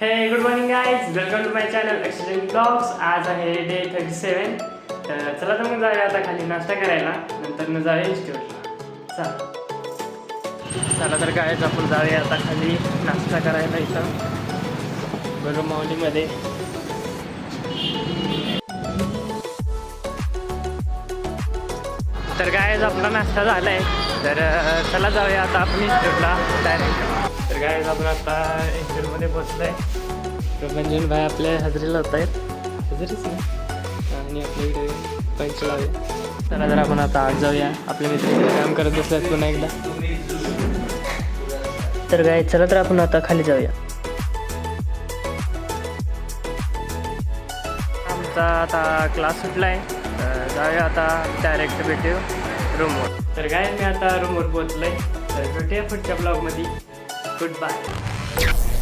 हे good morning guys, welcome to my channel excellent blogs. आज आहे डे 37. तर चला तर मग जाऊया आता खाली नाश्ता करायला, नंतर जाऊया इन्स्टिट्यूटला. चला तर गाईज आपण जाऊया आता खाली नाश्ता करायला इथं बरं माऊलीमध्ये. तर गाईज आपला नाश्ता झाला आहे, तर चला जाऊया आता आपण इन्स्टिट्यूटला डायरेक्ट. तर गाईज आपण आता इन्स्टिट्यूटमध्ये पोचलो आहे. प्रभंजन भाई आपल्या हजेरी लावत आहेत, हजेरीच ना, आणि आपल्याकडे पंच लावूया. चला तर आपण आता आत जाऊया, आपल्या मित्र काम करत बसल्यात पुन्हा एकदा. तर गाईज चला तर आपण आता खाली जाऊया. आमचा आता क्लास सुटला आहे, जाऊया आता डायरेक्ट भेटू रूमवर. तर काय मी आता रूमवर पोचलो आहे. तर भेटूया पुढच्या ब्लॉगमध्ये. Good bye.